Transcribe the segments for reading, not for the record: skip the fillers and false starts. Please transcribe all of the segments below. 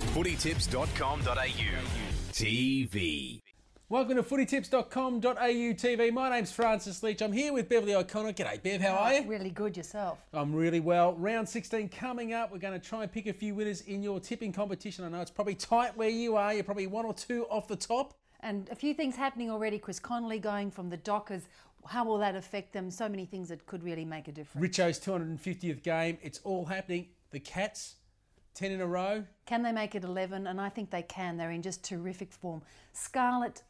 Footytips.com.au TV. Welcome to footytips.com.au TV. My name's Francis Leach. I'm here with Beverly O'Connor. G'day, Bev. How are you? Really good yourself. I'm really well. Round 16 coming up. We're going to try and pick a few winners in your tipping competition. I know it's probably tight where you are. You're probably one or two off the top. And a few things happening already. Chris Connolly going from the Dockers. How will that affect them? So many things that could really make a difference. Richo's 250th game. It's all happening. The Cats, 10 in a row. Can they make it 11? And I think they can. They're in just terrific form. Scarlett,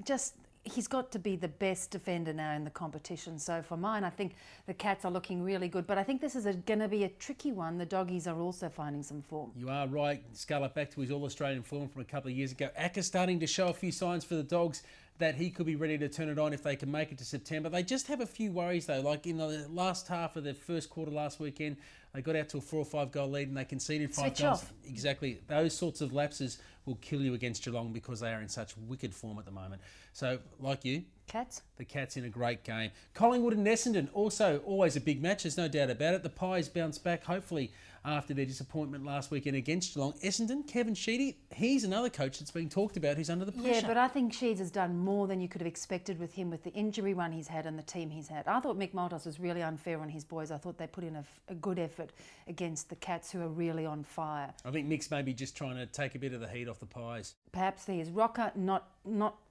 he's got to be the best defender now in the competition. So for mine, I think the Cats are looking really good. But I think this is going to be a tricky one. The Doggies are also finding some form. You are right. Scarlett back to his All-Australian form from a couple of years ago. Acker's starting to show a few signs for the Dogs that he could be ready to turn it on if they can make it to September. They just have a few worries though, like in the last half of the first quarter last weekend, they got out to a 4 or 5 goal lead and they conceded 5 goals. Exactly. Those sorts of lapses will kill you against Geelong because they are in such wicked form at the moment. So, like you, Cats? The Cats in a great game. Collingwood and Essendon, also always a big match, there's no doubt about it. The Pies bounce back, hopefully, after their disappointment last weekend against Geelong. Essendon, Kevin Sheedy, he's another coach that's being talked about who's under the pressure. Yeah, but I think Sheeds has done more than you could have expected with him, with the injury run he's had and the team he's had. I thought Mick Maltos was really unfair on his boys. I thought they put in a good effort against the Cats, who are really on fire. I think Mick's maybe just trying to take a bit of the heat off the Pies. Perhaps he is. Rocker, not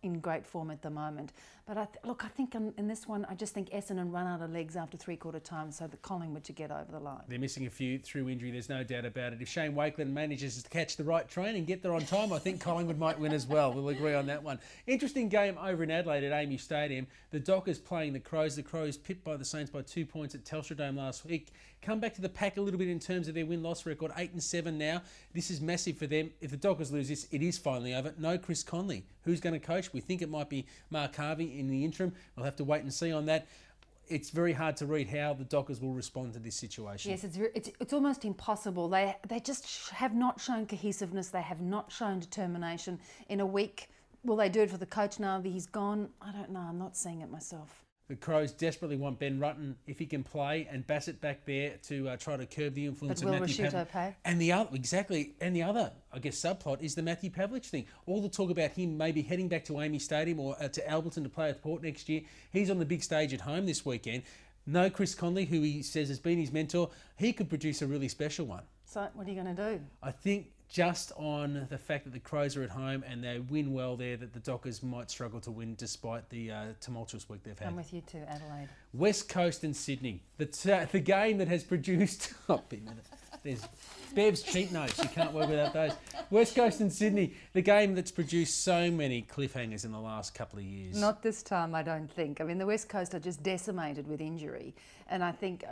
in great form at the moment. But I think in this one, I just think Essendon run out of legs after three-quarter time, so the Collingwood to get over the line. They're missing a few through injury, there's no doubt about it. If Shane Wakeland manages to catch the right train and get there on time, I think Collingwood might win as well. We'll agree on that one. Interesting game over in Adelaide at Amy Stadium. The Dockers playing the Crows. The Crows pipped by the Saints by 2 points at Telstra Dome last week. Come back to the pack a little bit in terms of their win-loss record, 8-7 now. This is massive for them. If the Dockers lose this, it is finally over. No Chris Conley. Who's going to coach? We think it might be Mark Harvey in the interim. We'll have to wait and see on that. It's very hard to read how the Dockers will respond to this situation. Yes, it's almost impossible. They just have not shown cohesiveness. They have not shown determination. In a week, will they do it for the coach now that he's gone? I don't know. I'm not seeing it myself. The Crows desperately want Ben Rutten, if he can play, and Bassett back there to try to curb the influence of Matthew Pavlich. And the other, I guess, subplot is the Matthew Pavlich thing. All the talk about him maybe heading back to Amy Stadium or to Alberton to play at Port next year. He's on the big stage at home this weekend. No Chris Conley, who he says has been his mentor. He could produce a really special one. So what are you going to do? I think just on the fact that the Crows are at home and they win well there, that the Dockers might struggle to win despite the tumultuous week they've had. I'm with you too, Adelaide. West Coast and Sydney. The game that has produced... There's Bev's cheat notes. You can't work without those. West Coast and Sydney, the game that's produced so many cliffhangers in the last couple of years. Not this time, I don't think. I mean, the West Coast are just decimated with injury. And I think,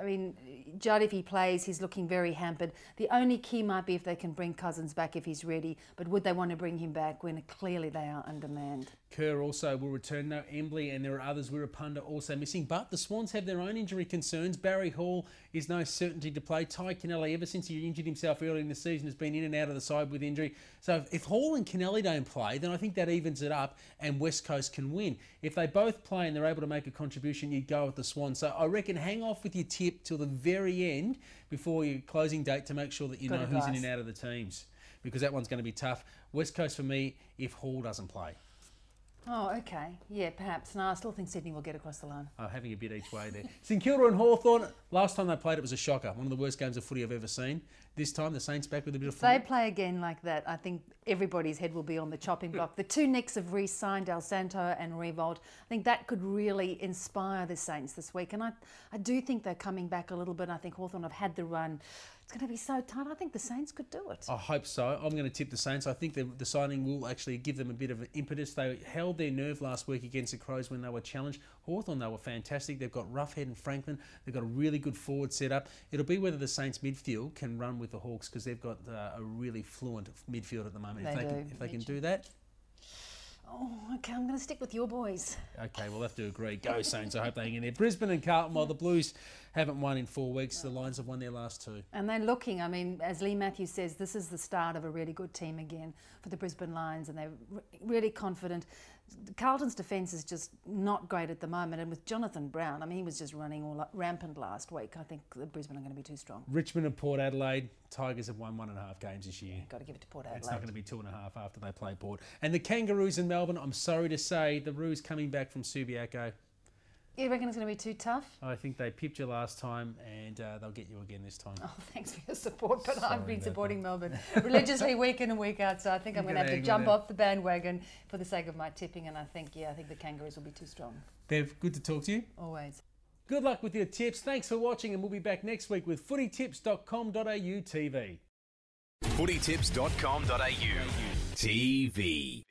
Judd, if he plays, he's looking very hampered. The only key might be if they can bring Cousins back if he's ready. But would they want to bring him back when clearly they are undermanned? Kerr also will return. No Embley, and there are others. Wirrapunda also missing. But the Swans have their own injury concerns. Barry Hall is no certainty to play. Ty Kennelly, ever since he injured himself early in the season, has been in and out of the side with injury. So if Hall and Kennelly don't play, then I think that evens it up and West Coast can win. If they both play and they're able to make a contribution, you'd go with the Swans. So I reckon hang off with your tip till the very end before your closing date to make sure that you know who's in and out of the teams, because that one's going to be tough. West Coast for me if Hall doesn't play. Oh, okay. Yeah, perhaps. No, I still think Sydney will get across the line. Oh, having a bit each way there. St Kilda and Hawthorn, last time they played it was a shocker. One of the worst games of footy I've ever seen. This time the Saints back with a bit of fun. If they play again like that, I think everybody's head will be on the chopping block. The two Nicks have re-signed, Del Santo and Revolt. I think that could really inspire the Saints this week. And I do think they're coming back a little bit. I think Hawthorn have had the run. It's going to be so tight. I think the Saints could do it. I hope so. I'm going to tip the Saints. I think the signing will actually give them a bit of an impetus. They held their nerve last week against the Crows when they were challenged. Hawthorn, they were fantastic. They've got Roughhead and Franklin. They've got a really good forward setup. It'll be whether the Saints midfield can run with the Hawks, because they've got a really fluent midfield at the moment. If they can do that. Oh, okay, I'm going to stick with your boys. Okay, we'll have to agree. Go Saints. I hope they hang in there. Brisbane and Carlton, while the Blues haven't won in 4 weeks. The Lions have won their last 2. And they're looking, I mean, as Lee Matthews says, this is the start of a really good team again for the Brisbane Lions, and they're really confident. Carlton's defence is just not great at the moment, and with Jonathan Brown, I mean, he was just running all rampant last week. I think the Brisbane are going to be too strong. Richmond and Port Adelaide. Tigers have won 1.5 games this year. Got to give it to Port Adelaide. It's not going to be 2.5 after they play Port. And the Kangaroos in Melbourne, I'm sorry to say, the Roos coming back from Subiaco. You reckon it's going to be too tough? I think they pipped you last time, and they'll get you again this time. Oh, thanks for your support, but Sorry I've been about supporting Melbourne religiously week in and week out, so I think I'm going to have to jump off the bandwagon for the sake of my tipping, and I think the Kangaroos will be too strong. Bev, good to talk to you. Always. Good luck with your tips. Thanks for watching, and we'll be back next week with footytips.com.au TV. footytips.com.au TV.